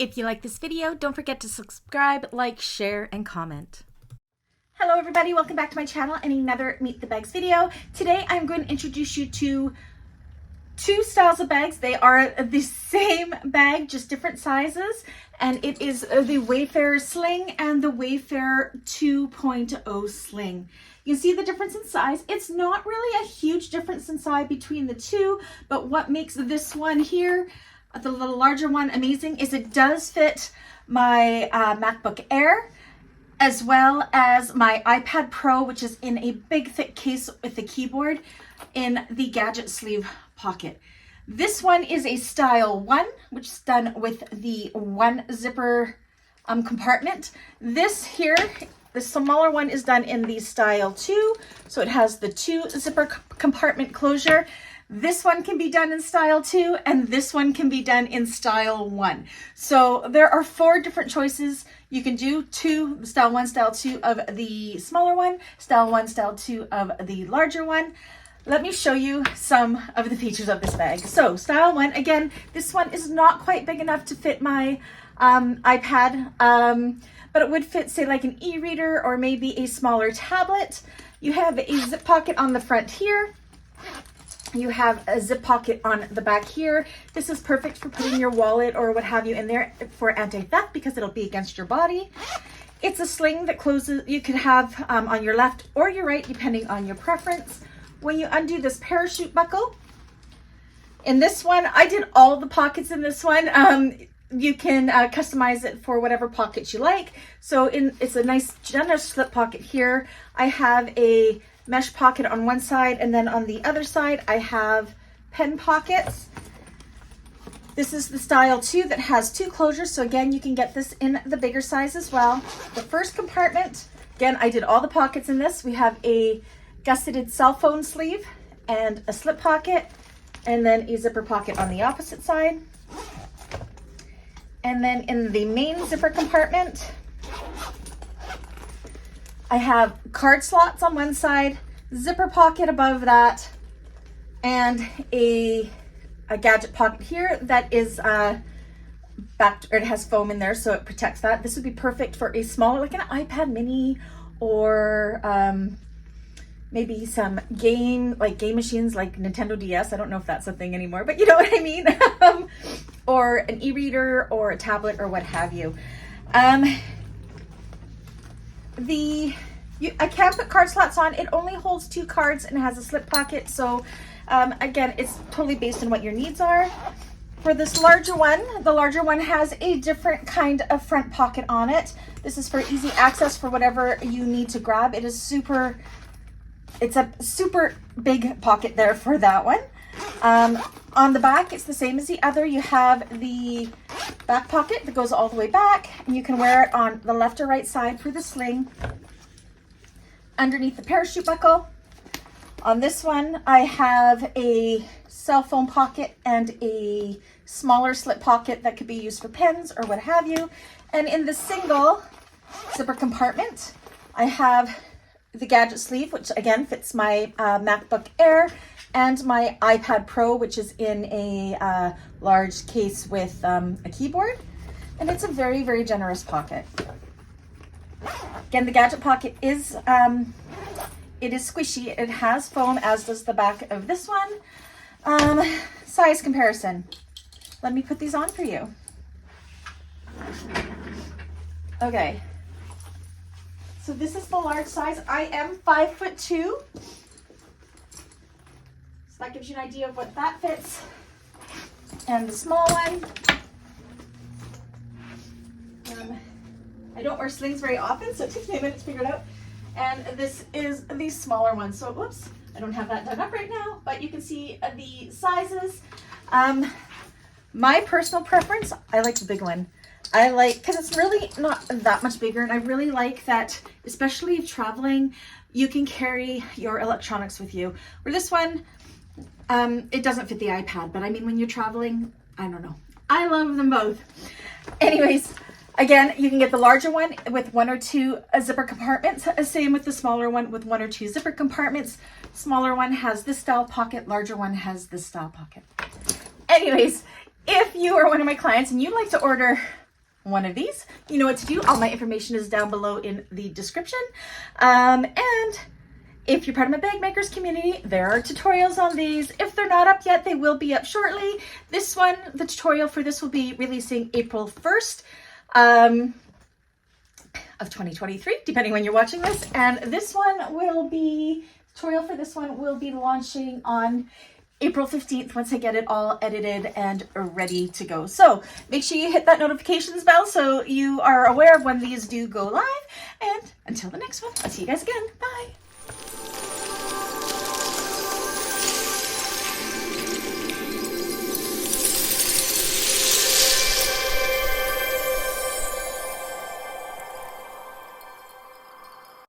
If you like this video, don't forget to subscribe, like, share, and comment. Hello everybody, welcome back to my channel and another Meet the Bags video. Today I'm going to introduce you to two styles of bags. They are the same bag, just different sizes, and it is the Wayfarer Sling and the Wayfarer 2.0 Sling. You can see the difference in size. It's not really a huge difference in size between the two, but what makes this one here, the little larger one, amazing is it does fit my MacBook Air, as well as my iPad Pro, which is in a big thick case with the keyboard in the gadget sleeve pocket. This one is a style 1, which is done with the 1 zipper compartment. This here, the smaller one, is done in the style 2, so it has the 2 zipper compartment closure. This one can be done in style 2, and this one can be done in style 1. So there are 4 different choices. You can do style 1, style 2 of the smaller one, style 1, style 2 of the larger one. Let me show you some of the features of this bag. So style 1, again, this one is not quite big enough to fit my iPad, but it would fit, say, like an e-reader or maybe a smaller tablet. You have a zip pocket on the front here. You have a zip pocket on the back here. This is perfect for putting your wallet or what have you in there for anti-theft because it'll be against your body. It's a sling that closes, you could have on your left or your right, depending on your preference. When you undo this parachute buckle, in this one, I did all the pockets in this one. You can customize it for whatever pockets you like. So it's a nice generous slip pocket here. I have a mesh pocket on one side, and then on the other side I have pen pockets. This is the style 2 that has 2 closures, so again you can get this in the bigger size as well. The first compartment, again, I did all the pockets in this. We have a gusseted cell phone sleeve and a slip pocket, and then a zipper pocket on the opposite side. And then in the main zipper compartment, I have card slots on one side, zipper pocket above that, and a gadget pocket here that is backed, or it has foam in there, so it protects that. This would be perfect for a smaller, like an iPad mini, or maybe some game machines like Nintendo DS. I don't know if that's a thing anymore, but you know what I mean. Or an e-reader or a tablet or what have you. I can put card slots on. It only holds 2 cards and has a slip pocket. So again, it's totally based on what your needs are. For this larger one, the larger one has a different kind of front pocket on it. This is for easy access for whatever you need to grab. It's a super big pocket there for that one. On the back, it's the same as the other. You have the back pocket that goes all the way back, and you can wear it on the left or right side for the sling. Underneath the parachute buckle. On this one, I have a cell phone pocket and a smaller slip pocket that could be used for pens or what have you. And in the single zipper compartment, I have the gadget sleeve, which again fits my MacBook Air, and my iPad Pro, which is in a large case with a keyboard. And it's a very, very generous pocket. Again, the gadget pocket is it is squishy. It has foam, as does the back of this one. Size comparison. Let me put these on for you. Okay. So this is the large size. I am 5'2". So that gives you an idea of what that fits. And the small one. I don't wear slings very often, so it takes me a minute to figure it out. And this is the smaller one. So, whoops, I don't have that done up right now, but you can see the sizes. My personal preference, I like the big one. I like, because it's really not that much bigger, and I really like that, especially if traveling, you can carry your electronics with you. Where this one, it doesn't fit the iPad, but I mean, when you're traveling, I don't know. I love them both. Anyways, again, you can get the larger one with 1 or 2 zipper compartments. Same with the smaller one with 1 or 2 zipper compartments. Smaller one has this style pocket, larger one has this style pocket. Anyways, if you are one of my clients and you'd like to order one of these, you know what to do. All my information is down below in the description. And if you're part of my bag makers community, there are tutorials on these. If they're not up yet, they will be up shortly. This one, the tutorial for this will be releasing April 1st of 2023, depending when you're watching this. And this one will be, tutorial for this one will be launching on April 15th once I get it all edited and ready to go. So make sure you hit that notifications bell so you are aware of when these do go live. And until the next one, I'll see you guys again. Bye.